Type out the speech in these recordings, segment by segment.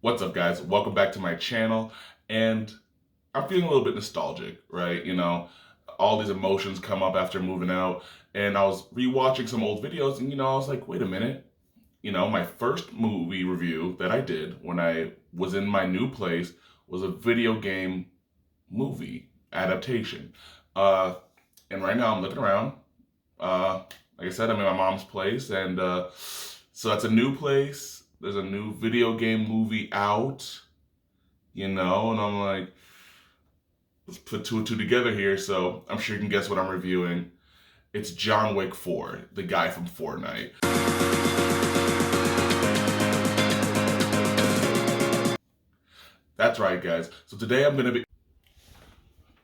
What's up, guys? Welcome back to my channel, and I'm feeling a little bit nostalgic, right? All these emotions come up after moving out, and I was rewatching some old videos, and I was like, wait a minute. My first movie review that I did when I was in my new place was a video game movie adaptation. Uh, and right now I'm looking around. Like I said, I'm in my mom's place, and so that's a new place. There's a new video game movie out, and I'm like, let's put two and two together here. So I'm sure you can guess what I'm reviewing. It's John Wick 4, the guy from Fortnite. That's right, guys. So today I'm gonna be.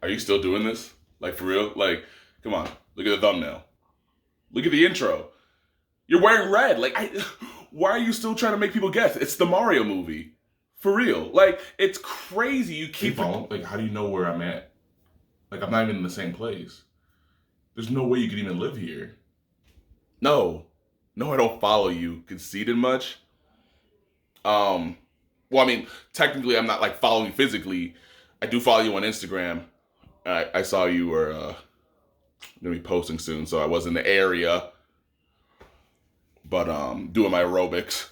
Are you still doing this? Like, for real? Like, come on, look at the thumbnail. Look at the intro. You're wearing red. Why are you still trying to make people guess? It's the Mario movie. For real. Like, it's crazy. You keep following. Like, how do you know where I'm at? Like, I'm not even in the same place. There's no way you could even live here. No, I don't follow you. Conceited much? Well, I mean, technically, I'm not like following you physically. I do follow you on Instagram. I saw you were gonna be posting soon, so I was in the area, but doing my aerobics.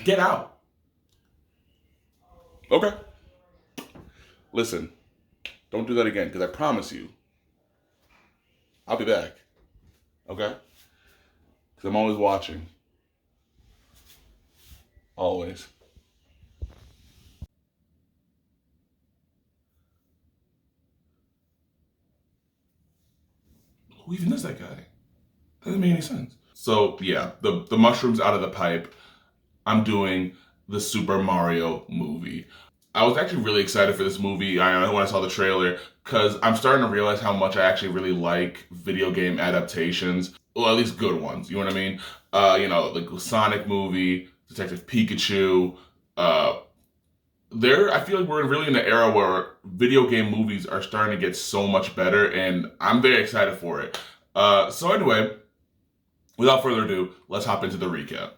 Get out. Okay. Listen, don't do that again, because I promise you, I'll be back. Okay? Because I'm always watching. Always. Who even is that guy? That doesn't make any sense. So yeah, the mushroom's out of the pipe. I'm doing the Super Mario movie. I was actually really excited for this movie when I saw the trailer, because I'm starting to realize how much I actually really like video game adaptations. Well, at least good ones. You know what I mean? The Sonic movie, Detective Pikachu. I feel like we're really in the era where video game movies are starting to get so much better, and I'm very excited for it. So anyway, without further ado, let's hop into the recap.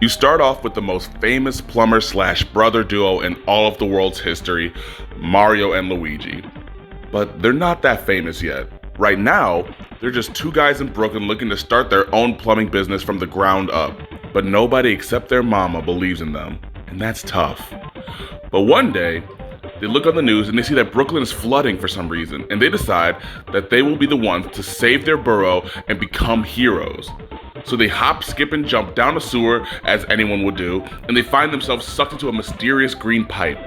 You start off with the most famous plumber/brother duo in all of the world's history, Mario and Luigi. But they're not that famous yet. Right now, they're just two guys in Brooklyn looking to start their own plumbing business from the ground up. But nobody except their mama believes in them, and that's tough. But one day, they look on the news and they see that Brooklyn is flooding for some reason, and they decide that they will be the ones to save their borough and become heroes. So they hop, skip, and jump down a sewer, as anyone would do, and they find themselves sucked into a mysterious green pipe.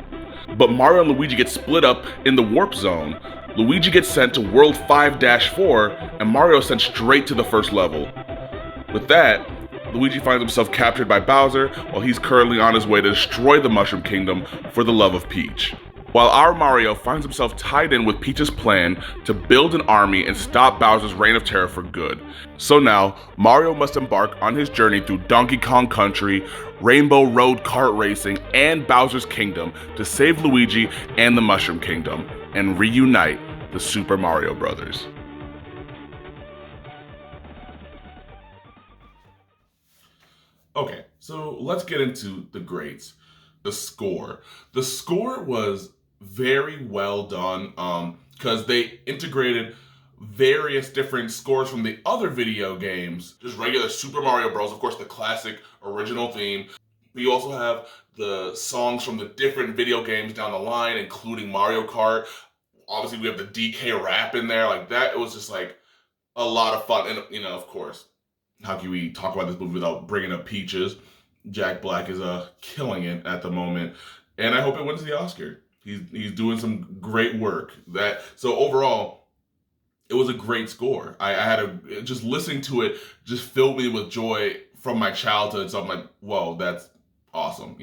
But Mario and Luigi get split up in the warp zone. Luigi gets sent to World 5-4, and Mario is sent straight to the first level. With that, Luigi finds himself captured by Bowser while he's currently on his way to destroy the Mushroom Kingdom for the love of Peach. While our Mario finds himself tied in with Peach's plan to build an army and stop Bowser's reign of terror for good. So now, Mario must embark on his journey through Donkey Kong Country, Rainbow Road kart racing, and Bowser's Kingdom to save Luigi and the Mushroom Kingdom, and reunite the Super Mario Brothers. Okay, so let's get into the greats. The score. The score was very well done, because they integrated various different scores from the other video games. Just regular Super Mario Bros., of course, the classic original theme. But you also have the songs from the different video games down the line, including Mario Kart. Obviously, we have the DK rap in there. Like that, it was just like a lot of fun. And, of course, how can we talk about this movie without bringing up Peaches? Jack Black is killing it at the moment, and I hope it wins the Oscar. He's doing some great work. So overall, it was a great score. I had just listening to it just filled me with joy from my childhood. So I'm like, whoa, that's awesome.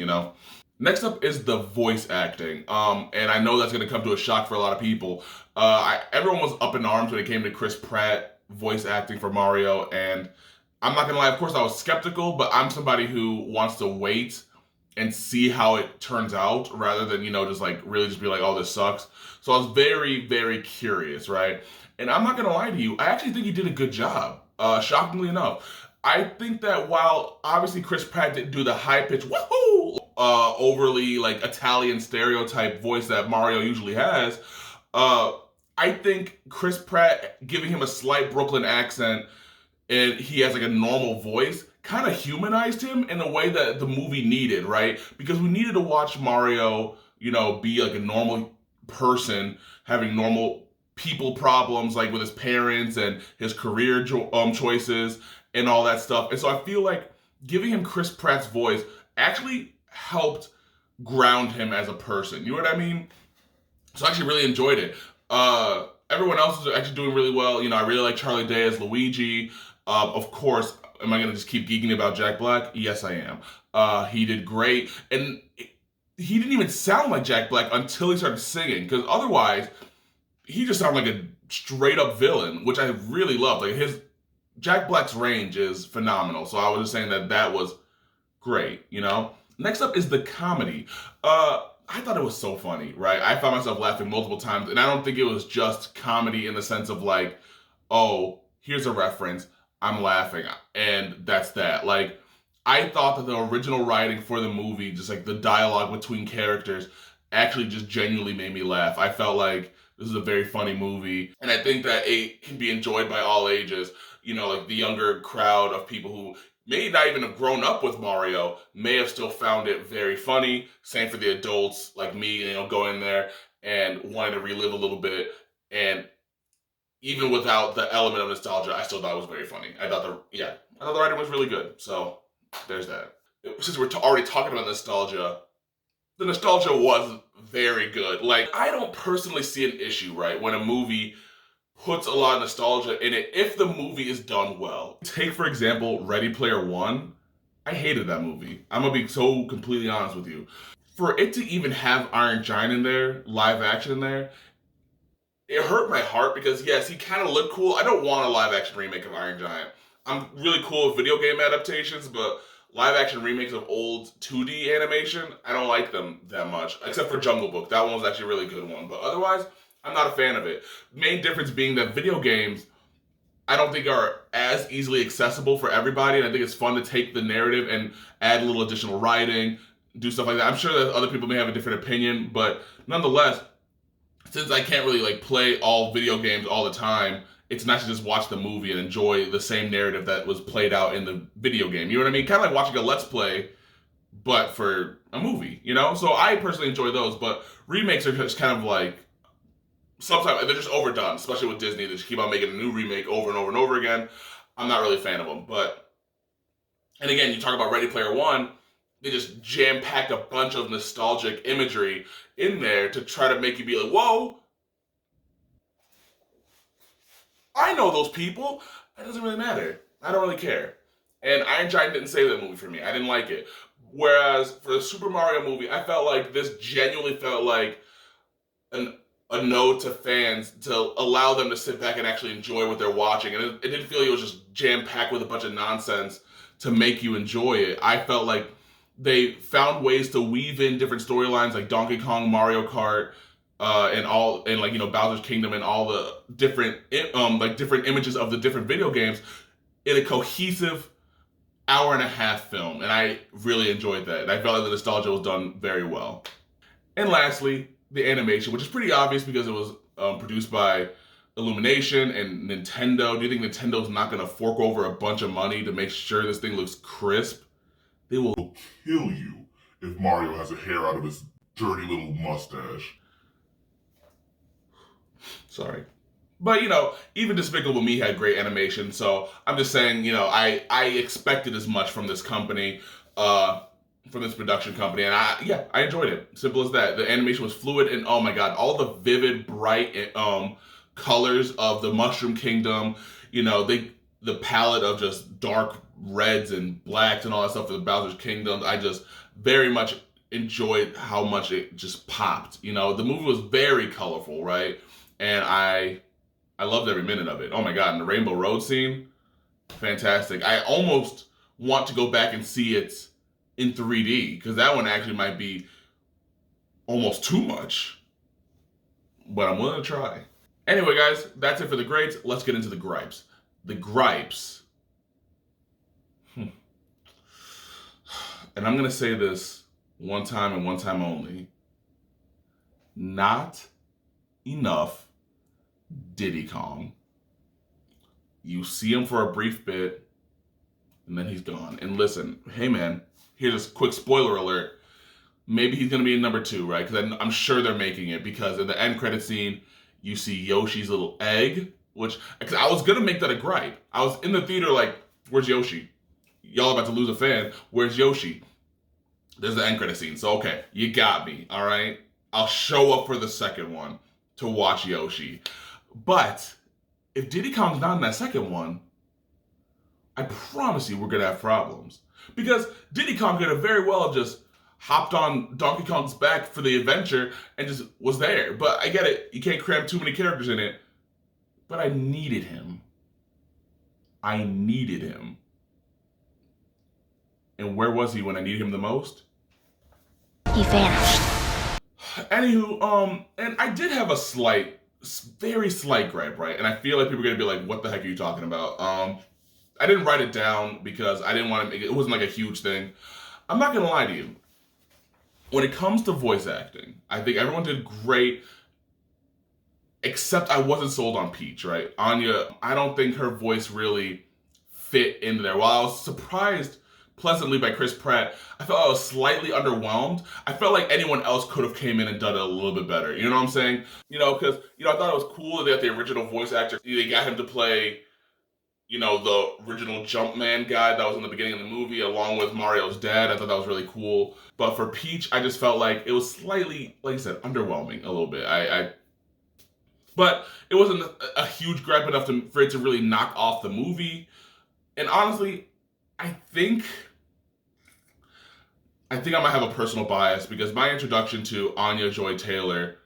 Next up is the voice acting, and I know that's going to come to a shock for a lot of people. Everyone was up in arms when it came to Chris Pratt voice acting for Mario, and I'm not gonna lie, of course I was skeptical, but I'm somebody who wants to wait and see how it turns out rather than, just be like, oh, this sucks. So I was very, very curious, right? And I'm not gonna lie to you, I actually think he did a good job, shockingly enough. I think that while obviously Chris Pratt didn't do the high-pitched woohoo, overly like Italian stereotype voice that Mario usually has, uh, I think Chris Pratt giving him a slight Brooklyn accent and he has like a normal voice kind of humanized him in a way that the movie needed, right? Because we needed to watch Mario, be like a normal person having normal people problems like with his parents and his career choices and all that stuff. And so I feel like giving him Chris Pratt's voice actually helped ground him as a person. You know what I mean? So I actually really enjoyed it. Everyone else is actually doing really well. I really like Charlie Day as Luigi. Of course, am I going to just keep geeking about Jack Black? Yes, I am. He did great. And he didn't even sound like Jack Black until he started singing. Because otherwise, he just sounded like a straight up villain, which I really loved. Like Jack Black's range is phenomenal. So I was just saying that was great. Next up is the comedy. I thought it was so funny, right? I found myself laughing multiple times, and I don't think it was just comedy in the sense of like, oh, here's a reference, I'm laughing, and that's that. Like, I thought that the original writing for the movie, just like the dialogue between characters, actually just genuinely made me laugh. I felt like this is a very funny movie, and I think that it can be enjoyed by all ages. Like the younger crowd of people who may not even have grown up with Mario, may have still found it very funny. Same for the adults like me, going there and wanting to relive a little bit. And even without the element of nostalgia, I still thought it was very funny. I thought the writing was really good. So there's that. Since we're already talking about nostalgia, the nostalgia was very good. Like, I don't personally see an issue, right, when a movie puts a lot of nostalgia in it if the movie is done well. Take, for example, Ready Player One. I hated that movie. I'm gonna be so completely honest with you. For it to even have Iron Giant in there, live action in there, it hurt my heart because yes, he kind of looked cool. I don't want a live action remake of Iron Giant. I'm really cool with video game adaptations, but live action remakes of old 2D animation, I don't like them that much. Except for Jungle Book. That one was actually a really good one. But otherwise, I'm not a fan of it. Main difference being that video games, I don't think are as easily accessible for everybody, and I think it's fun to take the narrative and add a little additional writing, do stuff like that. I'm sure that other people may have a different opinion, but nonetheless, since I can't really like play all video games all the time, it's nice to just watch the movie and enjoy the same narrative that was played out in the video game. You know what I mean? Kind of like watching a Let's Play, but for a movie, So I personally enjoy those, but remakes are just kind of like, sometimes they're just overdone, especially with Disney. They just keep on making a new remake over and over and over again. I'm not really a fan of them. And again, you talk about Ready Player One, they just jam-packed a bunch of nostalgic imagery in there to try to make you be like, whoa, I know those people. It doesn't really matter. I don't really care. And Iron Giant didn't save that movie for me. I didn't like it. Whereas for the Super Mario movie, I felt like this genuinely felt like a nod to fans to allow them to sit back and actually enjoy what they're watching. And it didn't feel like it was just jam-packed with a bunch of nonsense to make you enjoy it. I felt like they found ways to weave in different storylines like Donkey Kong, Mario Kart, and Bowser's Kingdom and all the different different images of the different video games in a cohesive hour-and-a-half film. And I really enjoyed that. And I felt like the nostalgia was done very well. And lastly, the animation, which is pretty obvious because it was produced by Illumination and Nintendo. Do you think Nintendo's not going to fork over a bunch of money to make sure this thing looks crisp? They will kill you if Mario has a hair out of his dirty little mustache. Sorry. But, even Despicable Me had great animation, so I'm just saying, I expected as much from this company, from this production company, and I enjoyed it. Simple as that. The animation was fluid, and oh my god, all the vivid, bright colors of the Mushroom Kingdom, the palette of just dark reds and blacks and all that stuff for the Bowser's Kingdom. I just very much enjoyed how much it just popped. The movie was very colorful, right? And I loved every minute of it. Oh my god, and the Rainbow Road scene, fantastic. I almost want to go back and see it in 3D, because that one actually might be almost too much. But I'm willing to try. Anyway, guys, that's it for the grades. Let's get into the gripes. The gripes And I'm going to say this one time and one time only. Not enough Diddy Kong. You see him for a brief bit, and then he's gone. And listen, hey man, here's a quick spoiler alert. Maybe he's going to be in number 2, right? Because I'm sure they're making it, because in the end credit scene, you see Yoshi's little egg, which, cause I was going to make that a gripe. I was in the theater like, where's Yoshi? Y'all about to lose a fan. Where's Yoshi? There's the end credit scene. So, okay, you got me, all right? I'll show up for the second one to watch Yoshi. But if Diddy Kong's not in that second one, I promise you we're going to have problems. Because Diddy Kong could have very well have just hopped on Donkey Kong's back for the adventure and just was there. But I get it. You can't cram too many characters in it. But I needed him. I needed him. And where was he when I needed him the most? He vanished. Anywho, and I did have a very slight gripe, right? And I feel like people are gonna be like, what the heck are you talking about? I didn't write it down because I didn't want to make it wasn't like a huge thing. I'm not gonna lie to you. When it comes to voice acting, I think everyone did great, except I wasn't sold on Peach, right? Anya, I don't think her voice really fit into there. While I was surprised pleasantly by Chris Pratt, I felt I was slightly underwhelmed. I felt like anyone else could have came in and done it a little bit better. You know what I'm saying? You know, because, I thought it was cool that the original voice actor, they got him to play, the original Jumpman guy that was in the beginning of the movie, along with Mario's dad. I thought that was really cool. But for Peach, I just felt like it was slightly, like I said, underwhelming a little bit. But it wasn't a huge gripe enough for it to really knock off the movie. And honestly, I think I might have a personal bias because my introduction to Anya Joy-Taylor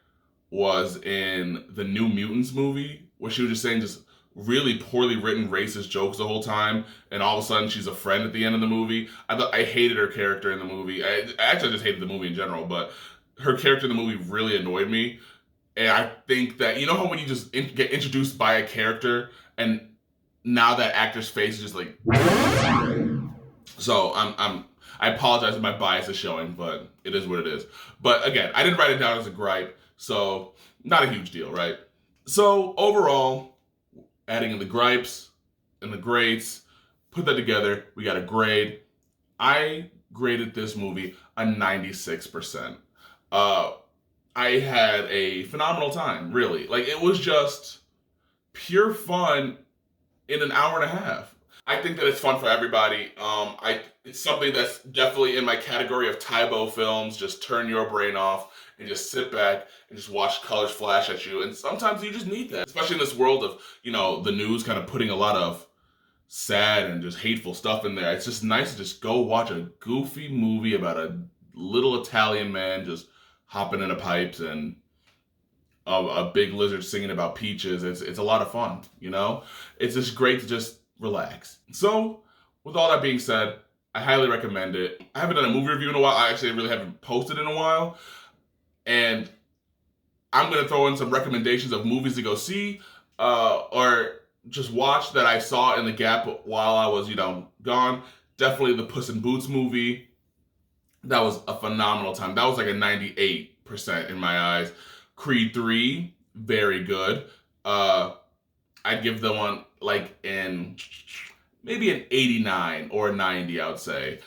was in the New Mutants movie, where she was just saying just really poorly written racist jokes the whole time, and all of a sudden she's a friend at the end of the movie. I hated her character in the movie. I actually just hated the movie in general, but her character in the movie really annoyed me. And I think that, how when you just get introduced by a character and now that actor's face is just like... So I apologize if my bias is showing, but it is what it is. But again, I didn't write it down as a gripe, so not a huge deal, right? So overall, adding in the gripes and the grades, put that together, we got a grade. I graded this movie a 96%. I had a phenomenal time, really. Like, it was just pure fun in an hour and a half. I think that it's fun for everybody. It's something that's definitely in my category of Tybo films. Just turn your brain off and just sit back and just watch colors flash at you. And sometimes you just need that, especially in this world of, the news kind of putting a lot of sad and just hateful stuff in there. It's just nice to just go watch a goofy movie about a little Italian man just hopping into pipes and a big lizard singing about peaches. It's a lot of fun, It's just great to just relax. So, with all that being said, I highly recommend it. I haven't done a movie review in a while. I actually really haven't posted in a while. And I'm going to throw in some recommendations of movies to go see or just watch that I saw in the gap while I was, gone. Definitely the Puss in Boots movie. That was a phenomenal time. That was like a 98% in my eyes. Creed 3, very good. I'd give the one like maybe an 89 or a 90, I would say.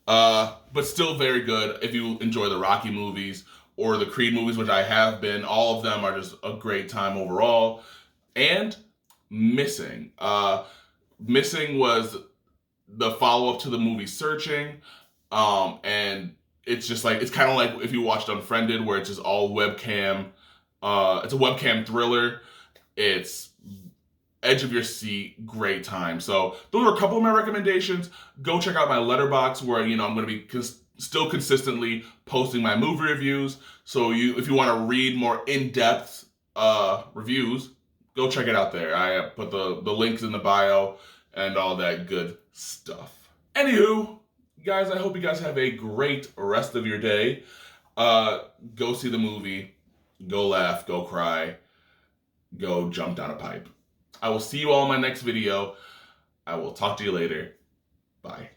But still very good if you enjoy the Rocky movies or the Creed movies, which I have been. All of them are just a great time overall. And Missing. Missing was the follow-up to the movie Searching. And it's just like, it's kind of like if you watched Unfriended, where it's just all webcam. It's a webcam thriller. It's edge of your seat, great time. So those are a couple of my recommendations. Go check out my Letterboxd, where I'm going to be still consistently posting my movie reviews. So if you want to read more in-depth reviews, go check it out there. I put the links in the bio and all that good stuff. Anywho, guys, I hope you guys have a great rest of your day. Go see the movie. Go laugh. Go cry. Go jump down a pipe. I will see you all in my next video. I will talk to you later. Bye.